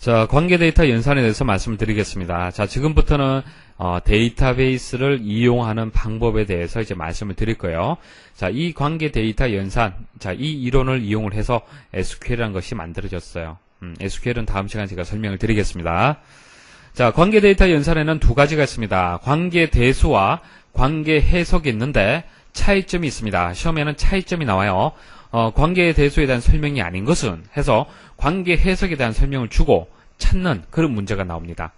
자, 관계 데이터 연산에 대해서 말씀을 드리겠습니다. 자, 지금부터는 데이터베이스를 이용하는 방법에 대해서 이제 말씀을 드릴 거예요. 자, 이 관계 데이터 연산, 자, 이 이론을 이용을 해서 SQL이라는 것이 만들어졌어요. SQL은 다음 시간에 제가 설명을 드리겠습니다. 자, 관계 데이터 연산에는 두 가지가 있습니다. 관계 대수와 관계 해석이 있는데 차이점이 있습니다. 시험에는 차이점이 나와요. 관계 대수에 대한 설명이 아닌 것은 해서 관계 해석에 대한 설명을 주고 찾는 그런 문제가 나옵니다.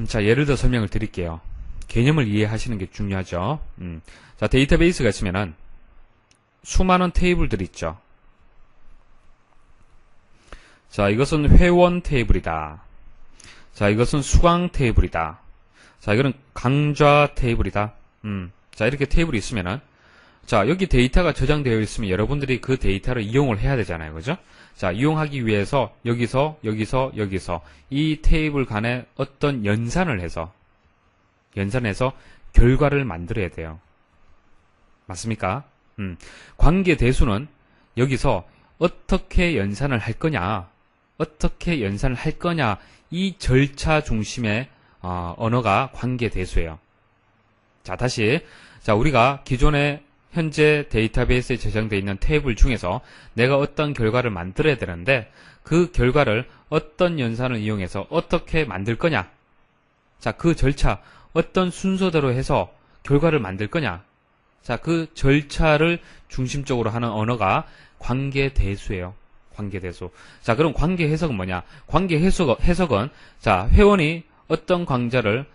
자, 예를 들어 설명을 드릴게요. 개념을 이해하시는 게 중요하죠. 자, 데이터베이스가 있으면은 수많은 테이블들이 있죠. 자, 이것은 회원 테이블이다. 자, 이것은 수강 테이블이다. 자, 이거는 강좌 테이블이다. 자, 이렇게 테이블이 있으면은 자, 여기 데이터가 저장되어 있으면 여러분들이 그 데이터를 이용을 해야 되잖아요. 그죠? 자, 이용하기 위해서 여기서 이 테이블 간에 어떤 연산을 해서 결과를 만들어야 돼요. 맞습니까? 관계 대수는 여기서 어떻게 연산을 할 거냐, 이 절차 중심의 언어가 관계 대수예요. 자, 다시 우리가 기존에 현재 데이터베이스에 저장되어 있는 테이블 중에서 내가 어떤 결과를 만들어야 되는데 그 결과를 어떤 연산을 이용해서 어떻게 만들 거냐, 자, 그 절차 어떤 순서대로 해서 결과를 만들 거냐, 자, 그 절차를 중심적으로 하는 언어가 관계 대수예요. 관계 대수. 자, 그럼 관계 해석은 뭐냐? 관계 해석은 자, 회원이 어떤 강좌를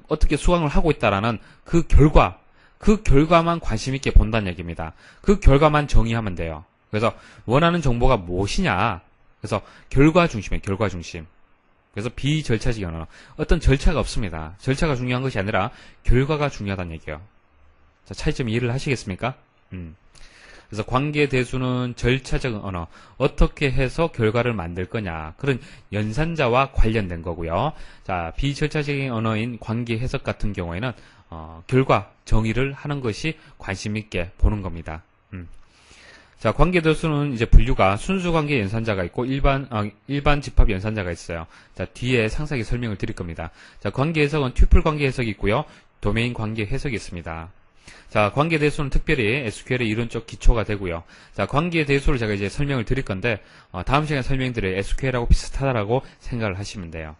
어떻게 수강을 하고 있다라는 그 결과만 관심 있게 본다는 얘기입니다. 그 결과만 정의하면 돼요. 그래서 원하는 정보가 무엇이냐? 그래서 결과 중심이에요. 결과 중심. 그래서 비절차적인 언어. 어떤 절차가 없습니다. 절차가 중요한 것이 아니라 결과가 중요하다는 얘기예요. 자, 차이점 이해를 하시겠습니까? 그래서 관계 대수는 절차적인 언어, 어떻게 해서 결과를 만들 거냐, 그런 연산자와 관련된 거고요. 자, 비절차적인 언어인 관계 해석 같은 경우에는 결과 정의를 하는 것이 관심 있게 보는 겁니다. 자, 관계 대수는 이제 분류가 순수 관계 연산자가 있고 일반 집합 연산자가 있어요. 자, 뒤에 상세하게 설명을 드릴 겁니다. 자, 관계 해석은 튜플 관계 해석이 있고요. 도메인 관계 해석이 있습니다. 자, 관계 대수는 특별히 SQL의 이론적 기초가 되고요. 자, 관계 대수를 제가 이제 설명을 드릴 건데 다음 시간에 설명드릴 SQL하고 비슷하다라고 생각을 하시면 돼요.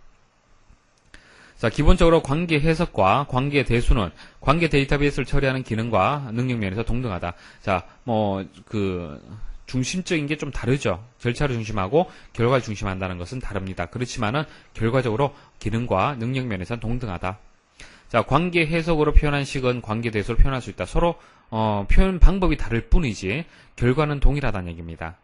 자, 기본적으로 관계 해석과 관계 대수는 관계 데이터베이스를 처리하는 기능과 능력 면에서 동등하다. 자, 중심적인 게 좀 다르죠. 절차를 중심하고 결과를 중심한다는 것은 다릅니다. 그렇지만은 결과적으로 기능과 능력 면에서는 동등하다. 자, 관계 해석으로 표현한 식은 관계 대수로 표현할 수 있다. 서로 표현 방법이 다를 뿐이지 결과는 동일하다는 얘기입니다.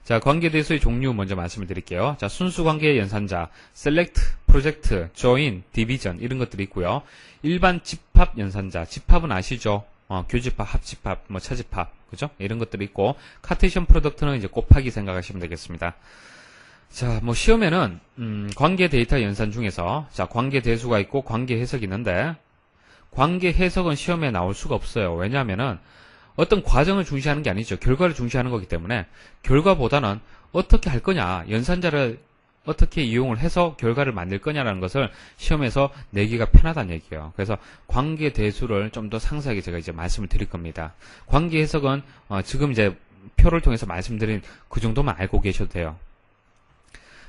자, 관계 대수의 종류 먼저 말씀을 드릴게요. 자, 순수 관계 연산자, select, project, join, division 이런 것들이 있고요. 일반 집합 연산자, 집합은 아시죠? 교집합, 합집합, 차집합, 그죠? 이런 것들이 있고, 카테시언 프로덕트는 이제 곱하기 생각하시면 되겠습니다. 자, 시험에는 관계 데이터 연산 중에서 자, 관계 대수가 있고 관계 해석이 있는데 관계 해석은 시험에 나올 수가 없어요. 왜냐하면은 어떤 과정을 중시하는 게 아니죠. 결과를 중시하는 거기 때문에 결과보다는 어떻게 할 거냐, 연산자를 어떻게 이용을 해서 결과를 만들 거냐라는 것을 시험에서 내기가 편하다는 얘기예요. 그래서 관계 대수를 좀 더 상세하게 제가 이제 말씀을 드릴 겁니다. 관계 해석은 지금 이제 표를 통해서 말씀드린 그 정도만 알고 계셔도 돼요.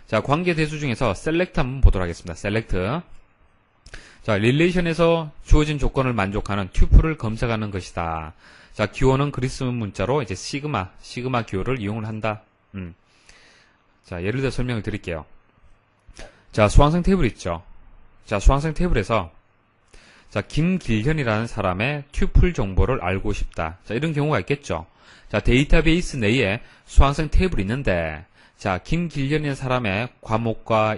자, 관계 대수 중에서 select 한번 보도록 하겠습니다. select. 자, 릴레이션에서 주어진 조건을 만족하는 튜플을 검색하는 것이다. 자, 기호는 그리스 문자로 이제 시그마 기호를 이용을 한다. 자, 예를 들어 설명을 드릴게요. 자, 수강생 테이블 있죠. 자, 수강생 테이블에서 자, 김길현이라는 사람의 튜플 정보를 알고 싶다. 자, 이런 경우가 있겠죠. 자, 데이터베이스 내에 수강생 테이블이 있는데 자, 김길현이라는 사람의 과목과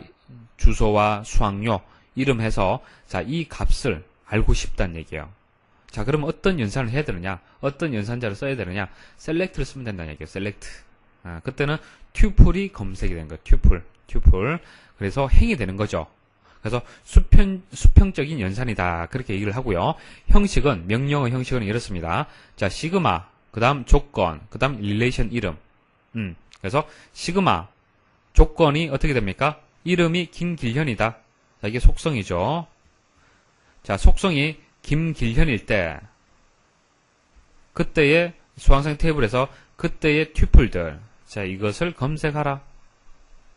주소와 수강료, 이름 해서 자, 이 값을 알고 싶다는 얘기예요. 자, 그러면 어떤 연산을 해야 되느냐? 어떤 연산자를 써야 되느냐? select를 쓰면 된다는 얘기예요. select. 그때는 튜플이 검색이 되는 거예요. 튜플. 그래서 행이 되는 거죠. 그래서 수평적인 연산이다. 그렇게 얘기를 하고요. 형식은, 명령어 형식은 이렇습니다. 자, 시그마, 그 다음 조건, 그 다음 릴레이션 이름. 그래서 시그마 조건이 어떻게 됩니까? 이름이 김길현이다. 자, 이게 속성이죠. 자, 속성이 김길현일 때 그때의 수강생 테이블에서 그때의 튜플들, 자, 이것을 검색하라.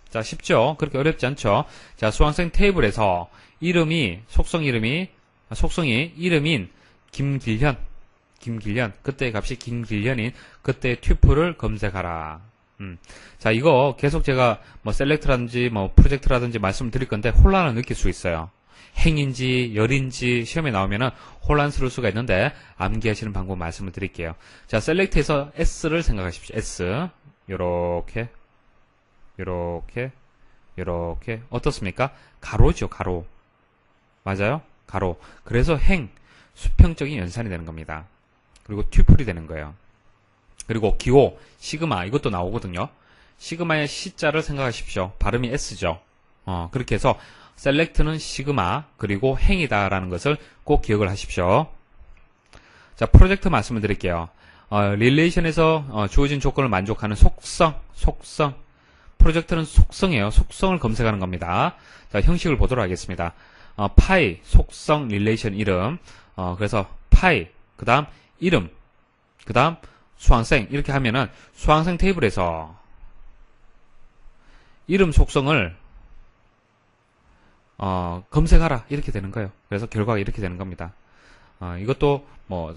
자, 쉽죠? 그렇게 어렵지 않죠? 자, 수강생 테이블에서 이름이 속성이 이름인 김길현, 그때의 값이 김길현인 그때의 튜플을 검색하라. 자, 이거 계속 제가 뭐 셀렉트라든지 뭐 프로젝트라든지 말씀드릴 건데 혼란을 느낄 수 있어요. 행인지 열인지 시험에 나오면은 혼란스러울 수가 있는데 암기하시는 방법 말씀을 드릴게요. 자, 셀렉트에서 S를 생각하십시오. S 요렇게 어떻습니까? 가로죠, 가로. 맞아요? 가로. 그래서 행 수평적인 연산이 되는 겁니다. 그리고 튜플이 되는 거예요. 그리고 기호, 시그마 이것도 나오거든요. 시그마의 C자를 생각하십시오. 발음이 S죠. 그렇게 해서 셀렉트는 시그마 그리고 행이다라는 것을 꼭 기억을 하십시오. 자, 프로젝트 말씀을 드릴게요. 릴레이션에서 주어진 조건을 만족하는 속성. 프로젝트는 속성이에요. 속성을 검색하는 겁니다. 자, 형식을 보도록 하겠습니다. 파이, 속성, 릴레이션 이름. 그래서 파이, 그 다음 이름, 그 다음 수강생 이렇게 하면은 수강생 테이블에서 이름 속성을 검색하라 이렇게 되는 거예요. 그래서 결과가 이렇게 되는 겁니다. 이것도 뭐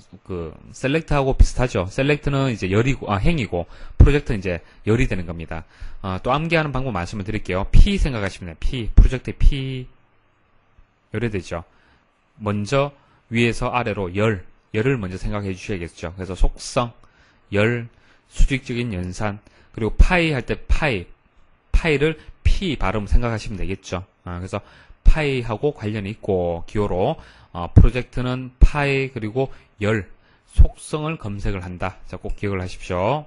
셀렉트하고 비슷하죠. 셀렉트는 이제 행이고 프로젝트는 이제 열이 되는 겁니다. 또 암기하는 방법 말씀을 드릴게요. P 생각하시면 돼요. 프로젝트의 P 열이 되죠. 먼저 위에서 아래로 열을 먼저 생각해 주셔야겠죠. 그래서 속성, 열, 수직적인 연산, 그리고 파이 할 때 파이를 P 발음 생각하시면 되겠죠. 그래서 파이하고 관련이 있고 기호로 프로젝트는 파이 그리고 열, 속성을 검색을 한다. 자, 꼭 기억을 하십시오.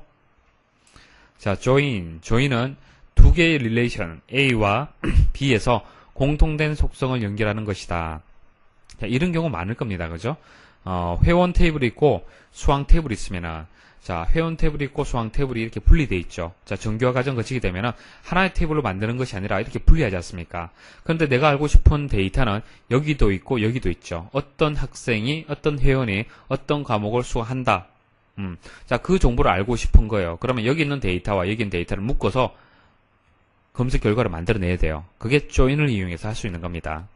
자, join은 두 개의 릴레이션 A와 B에서 공통된 속성을 연결하는 것이다. 자, 이런 경우 많을 겁니다. 그죠? 회원 테이블이 있고 수강 테이블이 있으면은 자, 회원 테이블이 있고 수강 테이블이 이렇게 분리되어 있죠. 자, 정규화 과정 거치게 되면은 하나의 테이블로 만드는 것이 아니라 이렇게 분리하지 않습니까? 그런데 내가 알고 싶은 데이터는 여기도 있고 여기도 있죠. 어떤 학생이, 어떤 회원이 어떤 과목을 수강한다. 자, 그 정보를 알고 싶은 거예요. 그러면 여기 있는 데이터와 여기 있는 데이터를 묶어서 검색 결과를 만들어내야 돼요. 그게 join을 이용해서 할 수 있는 겁니다.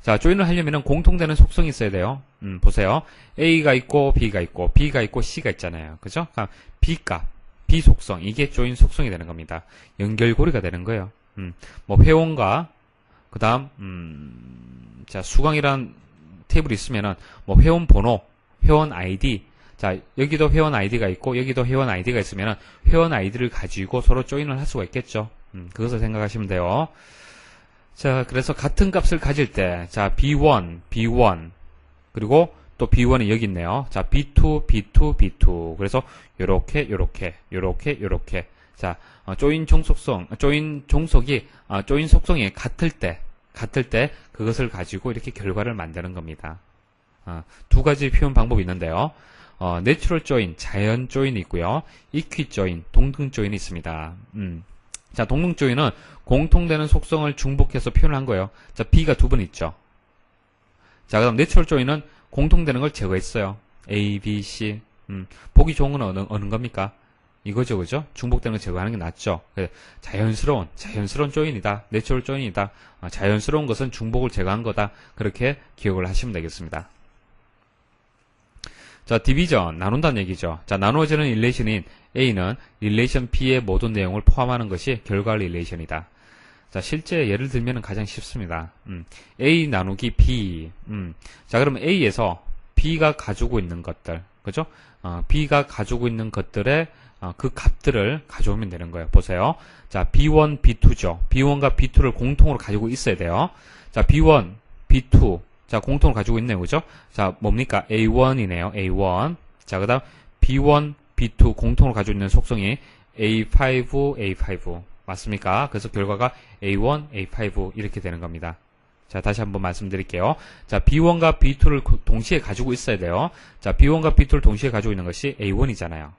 자, 조인을 하려면 공통되는 속성이 있어야 돼요. 보세요. A가 있고, B가 있고, B가 있고, C가 있잖아요. 그죠? 그러니까 B값, B 속성, 이게 조인 속성이 되는 겁니다. 연결고리가 되는 거예요. 뭐, 회원과, 그 다음, 자, 수강이란 테이블이 있으면은, 뭐, 회원 번호, 회원 아이디, 자, 여기도 회원 아이디가 있고, 여기도 회원 아이디가 있으면은, 회원 아이디를 가지고 서로 조인을 할 수가 있겠죠. 그것을 생각하시면 돼요. 자, 그래서 같은 값을 가질 때, 자, B1, 그리고 또 B1이 여기 있네요. 자, B2. 그래서 요렇게. 자, 조인 속성이 같을 때, 그것을 가지고 이렇게 결과를 만드는 겁니다. 두 가지 표현 방법이 있는데요. 내추럴 조인, 자연 조인이 있고요. 이퀴 조인, 동등 조인이 있습니다. 자, 동등 조인은 공통되는 속성을 중복해서 표현한 거예요. 자, B가 두 번 있죠. 자, 그다음 내추럴 조인은 공통되는 걸 제거했어요. A, B, C. 보기 좋은 건 어느 겁니까? 이거죠, 그죠? 중복되는 걸 제거하는 게 낫죠. 자연스러운 조인이다. 내추럴 조인이다. 자연스러운 것은 중복을 제거한 거다. 그렇게 기억을 하시면 되겠습니다. 자, 디비전, 나눈다는 얘기죠. 자, 나누어지는 릴레이션인 A는 릴레이션 B의 모든 내용을 포함하는 것이 결과 릴레이션이다. 자, 실제 예를 들면 가장 쉽습니다. A 나누기 B. 자, 그러면 A에서 B가 가지고 있는 것들, 그죠? B가 가지고 있는 것들의 그 값들을 가져오면 되는 거예요. 보세요. 자, B1, B2죠. B1과 B2를 공통으로 가지고 있어야 돼요. 자, B1, B2. 자, 공통으로 가지고 있네요. 그죠? 자, 뭡니까? A1이네요. A1. 자, 그 다음 B1, B2 공통으로 가지고 있는 속성이 A5. 맞습니까? 그래서 결과가 A1, A5 이렇게 되는 겁니다. 자, 다시 한번 말씀드릴게요. 자, B1과 B2를 동시에 가지고 있어야 돼요. 자, B1과 B2를 동시에 가지고 있는 것이 A1이잖아요.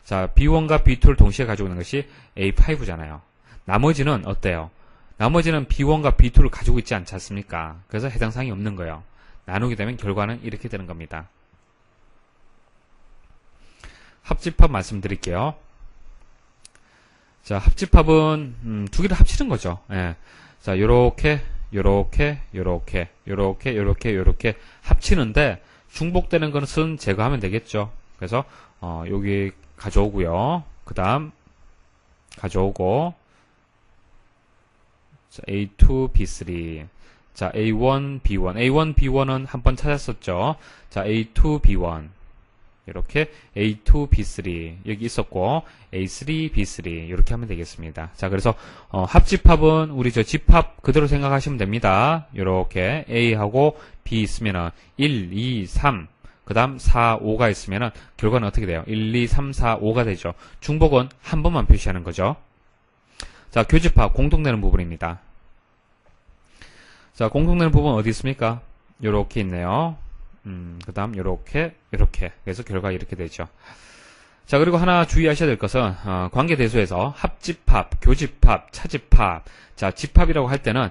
자, B1과 B2를 동시에 가지고 있는 것이 A5잖아요. 나머지는 어때요? 나머지는 B1과 B2를 가지고 있지 않지 않습니까? 그래서 해당 사항이 없는 거예요. 나누게 되면 결과는 이렇게 되는 겁니다. 합집합 말씀드릴게요. 자, 합집합은 두 개를 합치는 거죠. 예. 자, 요렇게 합치는데 중복되는 것은 제거하면 되겠죠. 그래서 여기 가져오고요. 그 다음 가져오고 자, A2, B3 자, A1, B1 A1, B1은 한번 찾았었죠. 자, A2, B1 이렇게 A2, B3 여기 있었고 A3, B3 이렇게 하면 되겠습니다. 자, 그래서 합집합은 우리 저 집합 그대로 생각하시면 됩니다. 이렇게 A하고 B 있으면은 1, 2, 3 그 다음 4, 5가 있으면은 결과는 어떻게 돼요? 1, 2, 3, 4, 5가 되죠. 중복은 한 번만 표시하는 거죠. 자, 교집합 공통되는 부분입니다. 자, 공통되는 부분 어디 있습니까? 요렇게 있네요. 그 다음 요렇게 그래서 결과 이렇게 되죠. 자, 그리고 하나 주의하셔야 될 것은 관계대소에서 합집합, 교집합, 차집합 자, 집합이라고 할 때는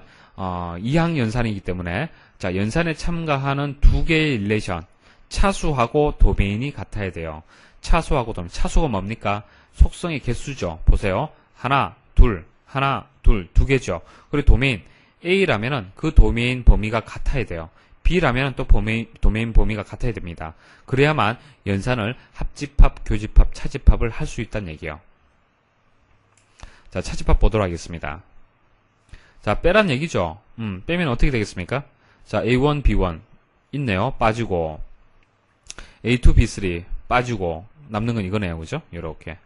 이항 연산이기 때문에 자, 연산에 참가하는 두 개의 릴레이션 차수하고 도메인이 같아야 돼요. 차수하고 도메인 차수가 뭡니까? 속성의 개수죠. 보세요. 하나, 둘, 두 개죠. 그리고 도메인 A라면은 그 도메인 범위가 같아야 돼요. B라면 또 도메인 범위가 같아야 됩니다. 그래야만 연산을 합집합, 교집합, 차집합을 할 수 있다는 얘기예요. 자, 차집합 보도록 하겠습니다. 자, 빼란 얘기죠. 빼면 어떻게 되겠습니까? 자, A1, B1 있네요. 빠지고 A2, B3 빠지고 남는 건 이거네요. 그죠? 요렇게.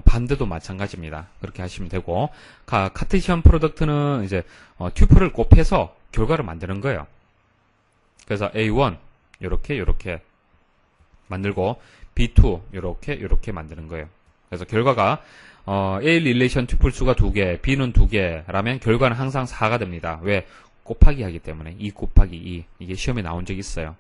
반대도 마찬가지입니다. 그렇게 하시면 되고 카테시언 프로덕트는 이제 튜플을 곱해서 결과를 만드는 거예요. 그래서 A1 요렇게 만들고 B2 요렇게 만드는 거예요. 그래서 결과가 A 릴레이션 튜플 수가 2개, B는 2개라면 결과는 항상 4가 됩니다. 왜? 곱하기 하기 때문에 2 곱하기 2 이게 시험에 나온 적이 있어요.